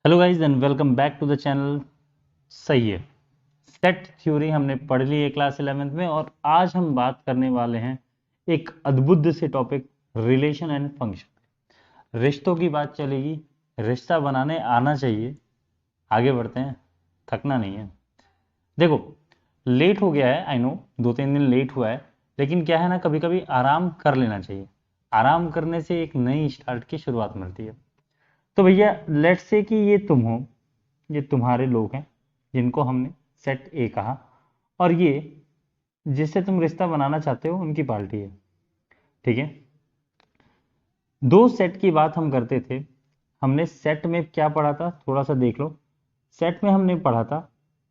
Hello guys and welcome back to the channel. सही है, set theory हमने पढ़ ली है क्लास 11th में और आज हम बात करने वाले हैं एक अद्भुत से टॉपिक रिलेशन एंड फंक्शन। रिश्तों की बात चलेगी, रिश्ता बनाने आना चाहिए। आगे बढ़ते हैं, थकना नहीं है। देखो, लेट हो गया है, आई नो 2-3 दिन लेट हुआ है, लेकिन क्या है ना, कभी कभी आराम कर लेना चाहिए। आराम करने से एक नई स्टार्ट की शुरुआत मिलती है। तो भैया लेट्स से कि ये तुम हो, ये तुम्हारे लोग हैं जिनको हमने सेट ए कहा, और ये जिससे तुम रिश्ता बनाना चाहते हो उनकी पार्टी है। ठीक है, दो सेट की बात हम करते थे। हमने सेट में क्या पढ़ा था, थोड़ा सा देख लो। सेट में हमने पढ़ा था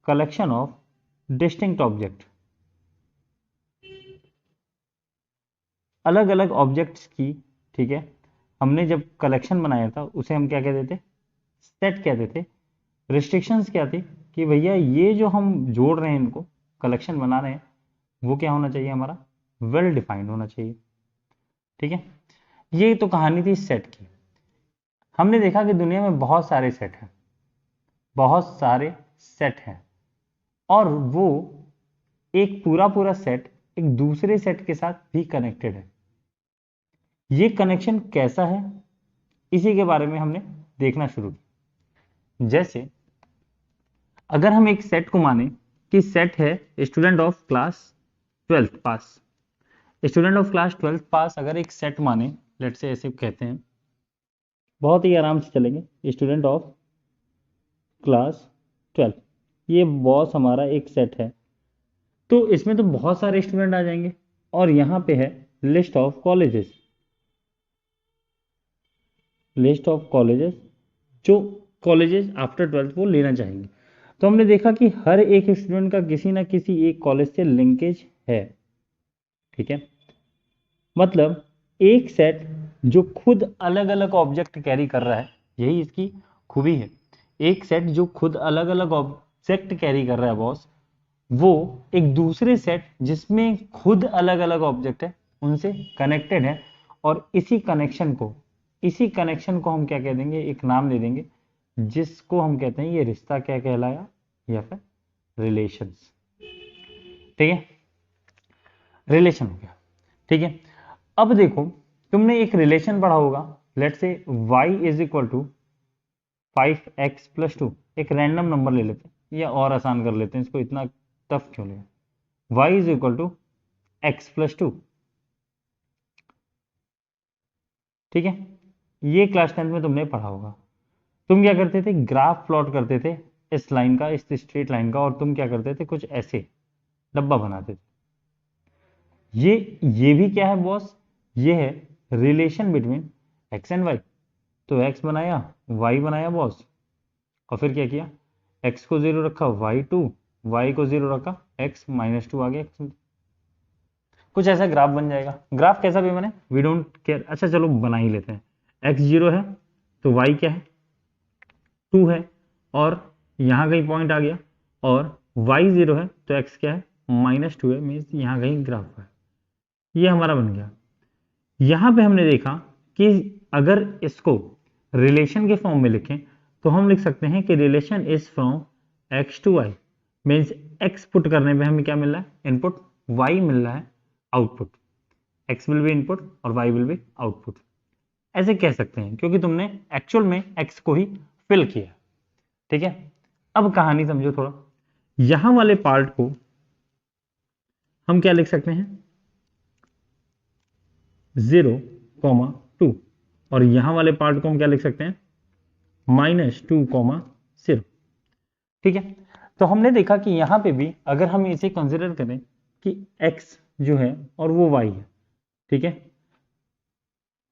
कलेक्शन ऑफ डिस्टिंक्ट ऑब्जेक्ट, अलग अलग ऑब्जेक्ट्स की। ठीक है, हमने जब कलेक्शन बनाया था उसे हम क्या कहते थे, सेट कहते थे। रिस्ट्रिक्शंस क्या थी कि भैया ये जो हम जोड़ रहे हैं, इनको कलेक्शन बना रहे हैं, वो क्या होना चाहिए, हमारा वेल डिफाइंड होना चाहिए। ठीक है, ये तो कहानी थी सेट की। हमने देखा कि दुनिया में बहुत सारे सेट हैं, बहुत सारे सेट हैं, और वो एक पूरा पूरा सेट एक दूसरे सेट के साथ भी कनेक्टेड है। ये कनेक्शन कैसा है, इसी के बारे में हमने देखना शुरू किया। जैसे अगर हम एक सेट को माने कि सेट है student of class 12th pass, student of class 12th पास अगर एक सेट माने, लेट से ऐसे कहते हैं, बहुत ही आराम से चलेंगे। स्टूडेंट ऑफ क्लास 12, ये बॉस हमारा एक सेट है। तो इसमें तो बहुत सारे स्टूडेंट आ जाएंगे, और यहाँ पे है list of colleges, list of colleges जो कॉलेजेस आफ्टर 12th वो लेना चाहेंगे। तो हमने देखा कि हर एक स्टूडेंट का किसी ना किसी एक कॉलेज से लिंकेज है। ठीक है, मतलब एक सेट जो खुद अलग अलग ऑब्जेक्ट कैरी कर रहा है, यही इसकी खूबी है। एक सेट जो खुद अलग अलग ऑब्जेक्ट कैरी कर रहा है बॉस, वो एक दूसरे सेट जिसमें खुद अलग अलग ऑब्जेक्ट है उनसे कनेक्टेड है। और इसी कनेक्शन को हम क्या कह देंगे, एक नाम दे देंगे, जिसको हम कहते हैं ये रिश्ता क्या कहलाया, या फिर रिलेशंस। ठीक है, रिलेशन हो गया। ठीक है, अब देखो, तुमने एक रिलेशन पढ़ा होगा। लेट से y is equal to 5x+2। एक रैंडम नंबर ले लेते हैं या और आसान कर लेते हैं इसको, इतना टफ क्यों ले। y is equal to x+2। ठीक है, ये क्लास 10th में तुमने पढ़ा होगा। तुम क्या करते थे, ग्राफ प्लॉट करते थे इस लाइन का, इस स्ट्रेट लाइन का, और तुम क्या करते थे, कुछ ऐसे डब्बा बनाते थे। ये भी क्या है बॉस, ये है relation between X and Y. तो एक्स बनाया, वाई बनाया बॉस, और फिर क्या किया, एक्स को 0 रखा, y2, वाई को 0 रखा, x-2 आ गया। कुछ ऐसा ग्राफ बन जाएगा। ग्राफ कैसा भी बने वी डोंट केयर, अच्छा चलो बना ही लेते हैं। एक्स 0 है तो वाई क्या है, 2 है, और यहाँ कहीं पॉइंट आ गया, और वाई 0 है तो एक्स क्या है, -2 है, मीन्स यहाँ कहीं ग्राफ है। ये हमारा बन गया। यहां पे हमने देखा कि अगर इसको रिलेशन के फॉर्म में लिखें तो हम लिख सकते हैं कि relation is from X to Y, means X put करने पे हमें क्या मिल रहा है, इनपुट, वाई मिल रहा है output. X will be input और वाई विल बी आउटपुट, ऐसे कह सकते हैं, क्योंकि तुमने एक्चुअल में एक्स को ही फिल किया। ठीक है, अब कहानी समझो थोड़ा। यहां वाले पार्ट को हम क्या लिख सकते हैं, 0,2, और यहां वाले पार्ट को हम क्या लिख सकते हैं, -2,0। ठीक है, तो हमने देखा कि यहां पे भी अगर हम इसे कंसिडर करें कि x जो है और वो y है। ठीक है,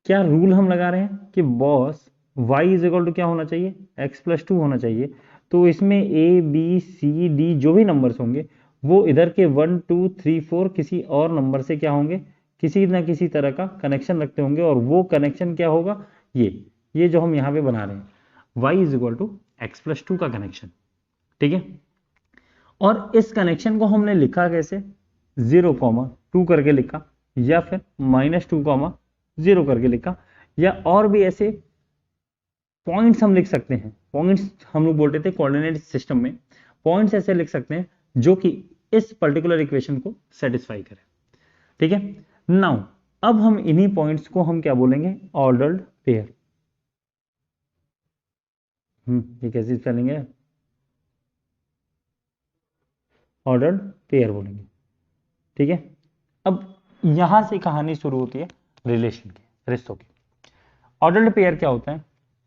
क्या रूल हम लगा रहे हैं कि boss y is equal to क्या होना चाहिए, x+2 होना चाहिए। तो इसमें a b c d जो भी नंबर्स होंगे वो इधर के 1 2 3 4 किसी और नंबर से क्या होंगे, किसी ना किसी तरह का कनेक्शन रखते होंगे, और वो कनेक्शन क्या होगा, ये जो हम यहाँ पे बना रहे हैं y is equal to x+2 का कनेक्शन। ठीक है, और इस कनेक्शन को हमने लिखा कैसे, 0,2 करके लिखा, या फिर -2,0 करके लिखा, या और भी ऐसे पॉइंट्स हम लिख सकते हैं, पॉइंट्स हम लोग बोलते थे कोऑर्डिनेट सिस्टम में, पॉइंट्स ऐसे लिख सकते हैं जो कि इस पर्टिकुलर इक्वेशन को सेटिस्फाई करे। ठीक है, नाउ अब हम इन्हीं पॉइंट्स को हम क्या बोलेंगे, ऑर्डर्ड पेयर। ये कैसी स्पेलिंग है, ऑर्डर्ड पेयर बोलेंगे। ठीक है, अब यहां से कहानी शुरू होती है रिलेशन की, रिश्तों की। ऑर्डर्ड पेयर क्या होता है,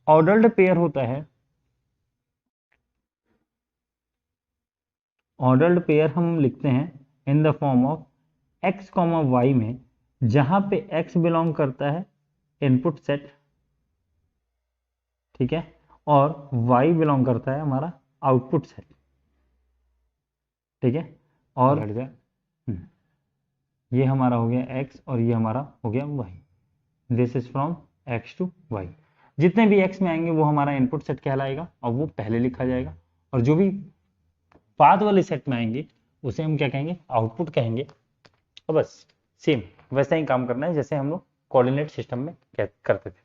ऑर्डर्ड पेयर होता है, ऑर्डर्ड पेयर हम लिखते हैं in the form of x comma Y में, जहां पे x बिलोंग करता है इनपुट सेट, ठीक है, और y बिलोंग करता है हमारा आउटपुट सेट। ठीक है, और ये हमारा हो गया x और ये हमारा हो गया y। This is from x to y। जितने भी x में आएंगे वो हमारा इनपुट सेट कहलाएगा और वो पहले लिखा जाएगा, और जो भी बाद वाले सेट में आएंगे उसे हम क्या कहेंगे, आउटपुट कहेंगे। और बस सेम वैसा ही काम करना है जैसे हम लोग कोऑर्डिनेट सिस्टम में करते थे।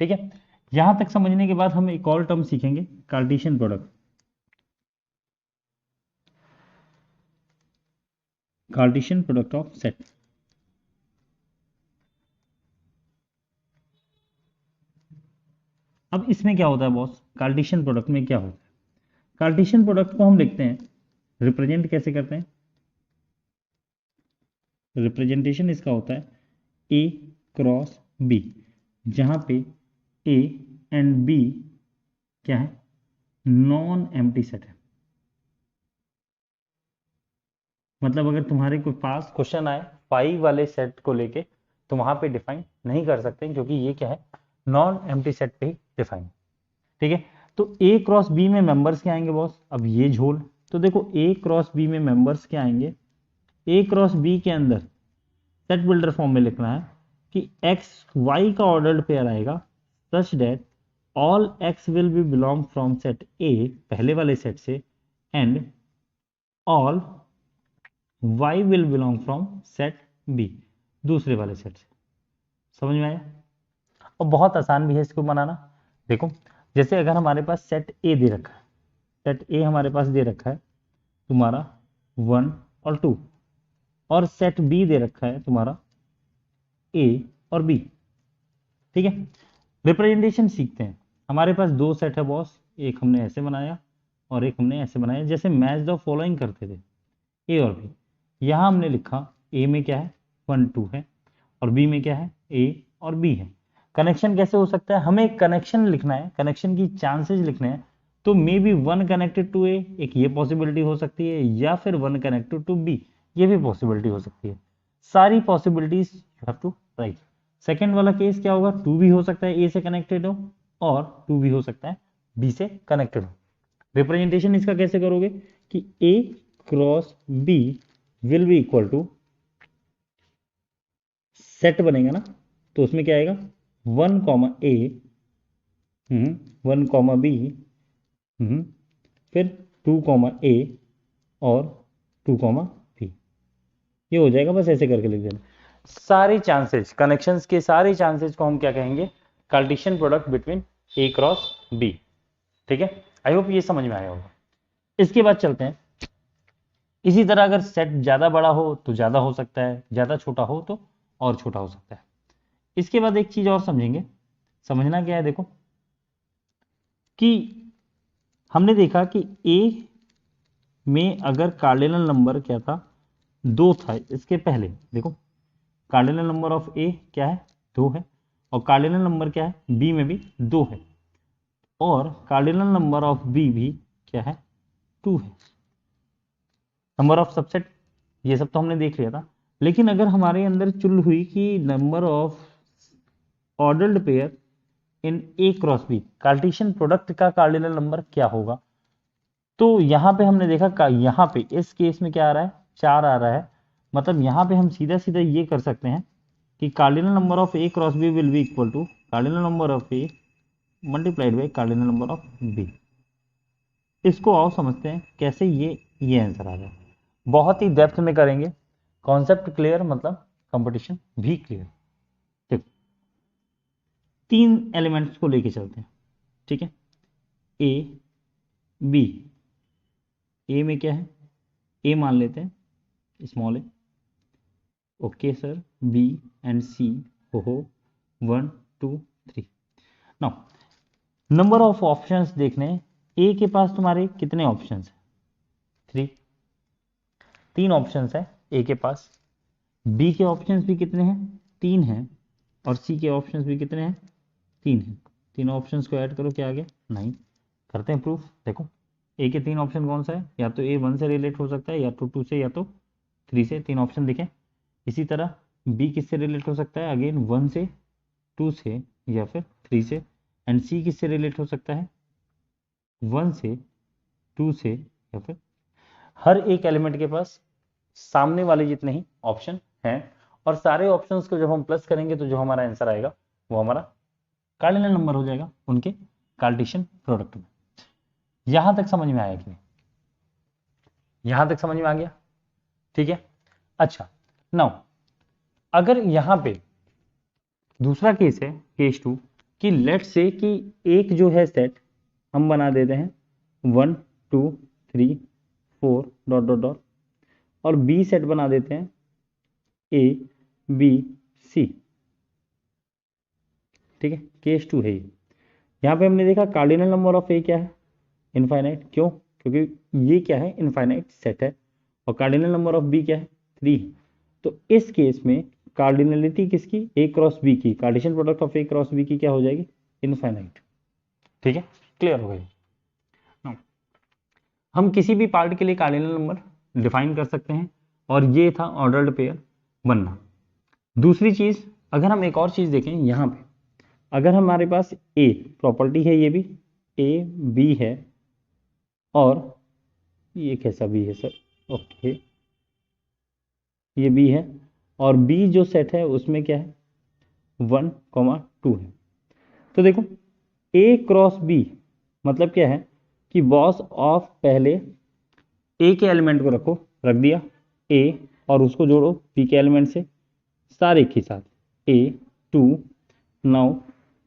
ठीक है, यहां तक समझने के बाद हम एक और टर्म सीखेंगे, Cartesian product. Cartesian product of set. अब इसमें क्या होता है बॉस, कार्टेशियन प्रोडक्ट में क्या होता है, कार्टेशियन प्रोडक्ट को हम लिखते हैं, रिप्रेजेंट कैसे करते हैं, रिप्रेजेंटेशन इसका होता है ए क्रॉस बी, जहां पे ए एंड बी क्या है, नॉन एम्प्टी सेट है। मतलब अगर तुम्हारे कोई पास क्वेश्चन आए फाइव वाले सेट को लेके तो वहां पे डिफाइन नहीं कर सकते, क्योंकि ये क्या है, नॉन एम्प्टी सेट पे ही डिफाइन। ठीक है, तो ए क्रॉस बी में मेंबर्स क्या आएंगे बॉस, अब ये झोल, तो देखो ए क्रॉस बी में मेंबर्स क्या आएंगे, ए क्रॉस बी के अंदर सेट बिल्डर फॉर्म में लिखना है कि एक्स वाई का ऑर्डर्ड पेयर आएगा such that all x will be belong from set ए पहले वाले सेट से, and all y will belong from set b दूसरे वाले सेट से। समझ में आया, और बहुत आसान भी है इसको बनाना। देखो जैसे अगर हमारे पास सेट a दे रखा है, सेट a हमारे पास दे रखा है तुम्हारा 1 और 2, और सेट b दे रखा है तुम्हारा a और b। ठीक है, रिप्रेजेंटेशन सीखते हैं। हमारे पास दो सेट है बॉस, एक हमने ऐसे बनाया और एक हमने ऐसे बनाया, जैसे मैच द फॉलोइंग करते थे, ए और बी। यहां हमने लिखा ए में क्या है 1 2 है, और बी में क्या है ए और बी है। कनेक्शन कैसे हो सकता है, हमें कनेक्शन लिखना है, कनेक्शन की चांसेस लिखने हैं, तो मे बी 1 कनेक्टेड टू ए, एक ये पॉसिबिलिटी हो सकती है, या फिर 1 कनेक्टेड टू बी, ये भी पॉसिबिलिटी हो सकती है। सारी possibilities you have to write. Second वाला केस क्या होगा, 2 भी हो सकता है ए से कनेक्टेड हो, और 2 भी हो सकता है बी से कनेक्टेड हो। रिप्रेजेंटेशन इसका कैसे करोगे कि A cross B will be equal to, set बनेगा ना, तो उसमें क्या आएगा 1 कॉमा ए, 1 कॉमा बी, फिर 2 कॉमा ए और 2 कॉमा बी, ये हो जाएगा। बस ऐसे करके लिख देना। सारे चांसेस, कनेक्शंस के सारे चांसेस को हम क्या कहेंगे, कार्टेशियन प्रोडक्ट बिटवीन ए क्रॉस बी। ठीक है, आई होप ये समझ में आया होगा। इसके बाद चलते हैं, इसी तरह अगर सेट ज्यादा बड़ा हो तो ज्यादा हो सकता है, ज्यादा छोटा हो तो और छोटा हो सकता है। इसके बाद एक चीज और समझेंगे, समझना क्या है, देखो कि हमने देखा कि ए में अगर कार्डिनल नंबर क्या था 2 था, इसके पहले देखो कार्डिनल नंबर ऑफ ए क्या है 2 है, और कार्डिनल नंबर क्या है बी में भी 2 है, और कार्डिनल नंबर ऑफ बी भी क्या है 2 है। नंबर ऑफ सबसेट ये सब तो हमने देख लिया था, लेकिन अगर हमारे अंदर चुल हुई कि number of ordered pair in A cross B, Cartesian product का कार्डिनल नंबर क्या होगा, तो यहां पे हमने देखा यहां पे इस केस में क्या आ रहा है 4 आ रहा है। मतलब यहां पे हम सीधा सीधा ये कर सकते हैं कि cardinal number of A cross B will be equal to cardinal number of A multiplied by cardinal number of B. इसको आओ समझते हैं कैसे ये आंसर आ रहा है। बहुत ही डेप्थ में करेंगे, कॉन्सेप्ट क्लियर मतलब कंपटीशन भी क्लियर। देखो 3 एलिमेंट्स को लेके चलते हैं, ठीक है, ए बी, ए में क्या है, ए मान लेते हैं small A, okay sir, B and C, हो 1 2 3। नाउ नंबर ऑफ ऑप्शंस देखने, ए के पास तुम्हारे कितने ऑप्शंस हैं, 3, 3 ऑप्शंस है ए के पास। बी के ऑप्शंस भी कितने हैं, 3 हैं, और सी के ऑप्शंस भी कितने हैं, 3 हैं। तीनों ऑप्शंस को ऐड करो, क्या आ गया, 9। करते हैं प्रूफ, देखो ए के 3 ऑप्शन कौन सा है, या तो ए 1 से रिलेट हो सकता है, या तो 2 से, या तो 3 से, 3 ऑप्शन दिखे। इसी तरह बी किससे रिलेट हो सकता है, अगेन 1 से, 2 से, या फिर 3 से। एंड सी किससे रिलेट हो सकता है, 1 से, 2 से, या फिर, हर एक एलिमेंट के पास सामने वाले जितने ही ऑप्शन हैं, और सारे ऑप्शंस को जब हम प्लस करेंगे तो जो हमारा आंसर आएगा वो हमारा कार्डिनल नंबर हो जाएगा उनके कार्टेशियन प्रोडक्ट में। यहां तक समझ में आया कि नहीं, यहां तक समझ में आ गया, ठीक है। अच्छा, नाउ अगर यहां पे दूसरा केस है, केस 2, कि लेट से कि एक जो है सेट हम बना देते हैं 1 2 3 4 डॉट डॉट डॉट, और बी सेट बना देते हैं ए बी सी, ठीक है। केस 2 है ये। यहाँ पे हमने देखा कार्डिनल नंबर ऑफ ए क्या है, इनफाइनाइट। क्यों, क्योंकि ये क्या है, इनफाइनाइट सेट है, और कार्डिनल नंबर ऑफ बी क्या है, 3 है। तो इस केस में कार्डिनलिटी किसकी, ए क्रॉस बी की, Cartesian product of A cross B की क्या हो जाएगी, इनफाइनाइट, ठीक है। क्लियर हो गई। हम किसी भी पार्ट के लिए कार्डिनल नंबर डिफाइन कर सकते हैं, और ये था ऑर्डर्ड पेयर बनना। दूसरी चीज, अगर हम एक और चीज देखें यहाँ पे, अगर हमारे पास ए प्रॉपर्टी है, ये भी ए बी है, और ये कैसा बी है सर, ओके, ये बी है, और बी जो सेट है उसमें क्या है, 1 2 है। तो देखो ए क्रॉस बी मतलब क्या है, कि बॉस ऑफ पहले ए के एलिमेंट को रखो, रख दिया ए, और उसको जोड़ो बी के एलिमेंट से, सारे के साथ ए 2, नाउ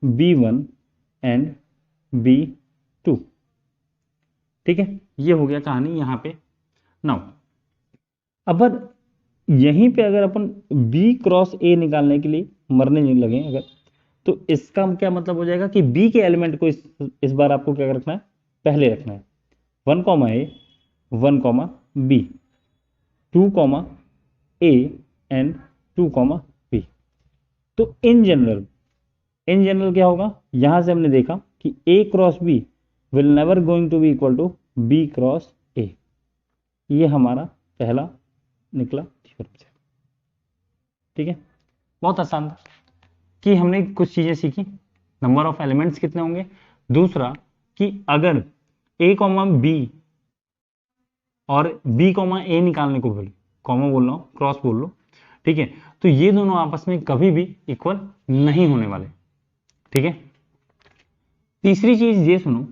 B1 एंड B2, ठीक है। ये हो गया कहानी यहाँ पे। नाउ अब यहीं पे अगर अपन B क्रॉस ए निकालने के लिए मरने नहीं लगे अगर, तो इसका क्या मतलब हो जाएगा कि B के एलिमेंट को इस बार आपको क्या रखना है, पहले रखना है, 1 A 1 B, 2 A and 2 B। तो इन जनरल क्या होगा, यहां से हमने देखा कि A cross B will never going to be equal to B cross A। ये हमारा पहला निकला थ्योरम से, ठीक है। बहुत आसान था कि हमने कुछ चीजें सीखी, नंबर ऑफ एलिमेंट्स कितने होंगे, दूसरा कि अगर A B और B A निकालने को बोले, कॉमा बोल रहा हूं, क्रॉस बोल लो, ठीक है, तो ये दोनों आपस में कभी भी इक्वल नहीं होने वाले, ठीक है। तीसरी चीज ये सुनो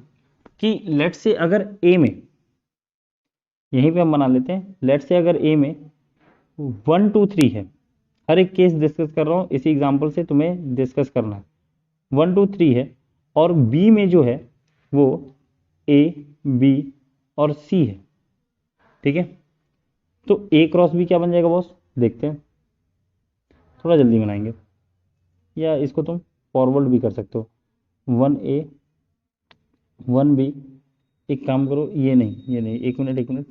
कि लेट से अगर ए में, यहीं पे हम बना लेते हैं, लेट से अगर ए में 1 2 3 है, हर एक केस डिस्कस कर रहा हूं, इसी एग्जांपल से तुम्हें डिस्कस करना है, 1 2 3 है, और बी में जो है वो ए बी और सी है, ठीक है। तो ए क्रॉस बी क्या बन जाएगा बॉस, देखते हैं, थोड़ा जल्दी बनाएंगे, या इसको तुम फॉरवर्ड भी कर सकते हो, 1A 1B, एक काम करो, ये नहीं, एक मिनट,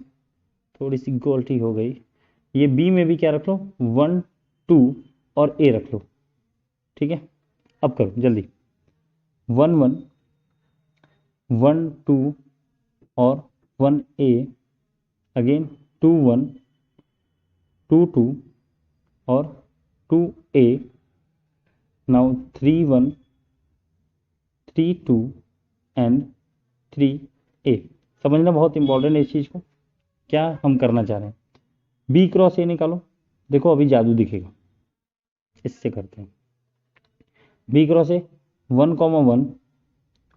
थोड़ी सी गलती हो गई, ये बी में भी क्या रख लो, 1 2 और ए रख लो, ठीक है। अब करो जल्दी, 1 1 1 2 और 1A, अगेन 2 1 2 2 और 2A, नाउ 3 1 3 2 एंड 3A। समझना बहुत इंपॉर्टेंट है इस चीज को, क्या हम करना चाह रहे हैं, बी क्रॉस ए निकालो, देखो अभी जादू दिखेगा, इससे करते हैं, B cross A 1 1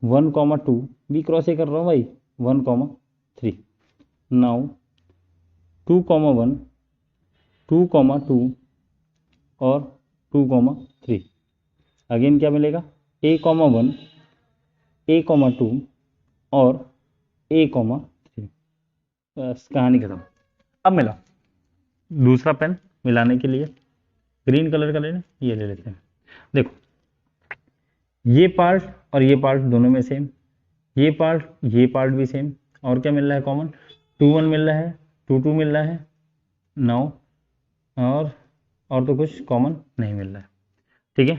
1 2, B cross A कर रहा हूँ भाई, 1 3, नाउ 2 1 2 2 और 2 3, अगेन क्या मिलेगा, A 1 A,2 और A,3। बस कहानी खत्म। अब मिला दूसरा पेन मिलाने के लिए ग्रीन कलर का लेना, ये ले लेते हैं। देखो ये पार्ट और ये पार्ट दोनों में सेम, ये पार्ट भी सेम, और क्या मिल रहा है कॉमन, 2 1 मिल रहा है, 2 2 मिल रहा है, 9 और तो कुछ कॉमन नहीं मिल रहा है। ठीक है,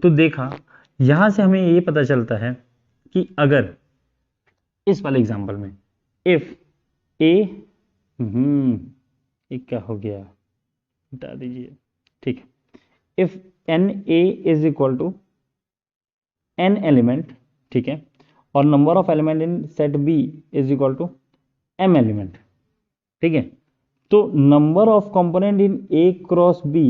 तो देखा यहां से हमें ये पता चलता है कि अगर इस वाले एग्जांपल में इफ ए ये क्या हो गया, बता दीजिए। ठीक है, if N A is equal to N element, ठीक है, और number of element in set B is equal to M element, ठीक है, तो number of component in A cross B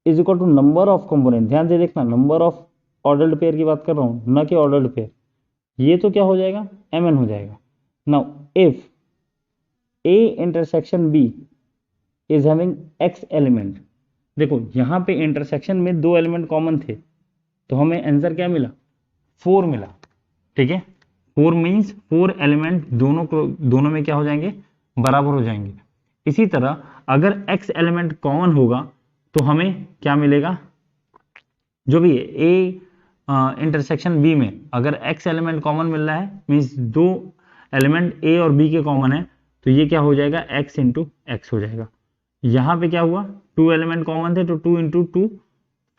is equal to number of component, ध्यान से देखना number of ordered pair की बात कर रहा हूं, ना कि ऑर्डर्ड पेयर, ये तो क्या हो जाएगा एम एन हो जाएगा। Now if A intersection B is having X element, देखो यहां पे इंटरसेक्शन में 2 एलिमेंट कॉमन थे, तो हमें आंसर क्या मिला 4 मिला। ठीक है, 4 मीन्स 4 एलिमेंट दोनों में क्या हो जाएंगे, बराबर हो जाएंगे। इसी तरह अगर x एलिमेंट कॉमन होगा तो हमें क्या मिलेगा, जो भी है a इंटरसेक्शन b में अगर x एलिमेंट कॉमन मिल रहा है मीन्स 2 एलिमेंट a और b के कॉमन है, तो ये क्या हो जाएगा x इंटू एक्स हो जाएगा। यहां पे क्या हुआ 2 एलिमेंट कॉमन थे तो 2 इंटू 2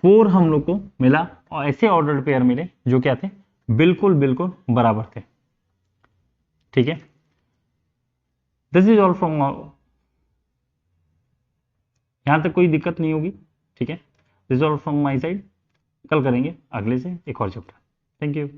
4 हम लोग को मिला, और ऐसे ऑर्डर्ड पेयर मिले जो क्या थे बिल्कुल बिल्कुल बराबर थे। ठीक है, दिस इज ऑल फ्रॉम, यहां तक कोई दिक्कत नहीं होगी। ठीक है, this is all from my side, कल करेंगे अगले से एक और चैप्टर। Thank you.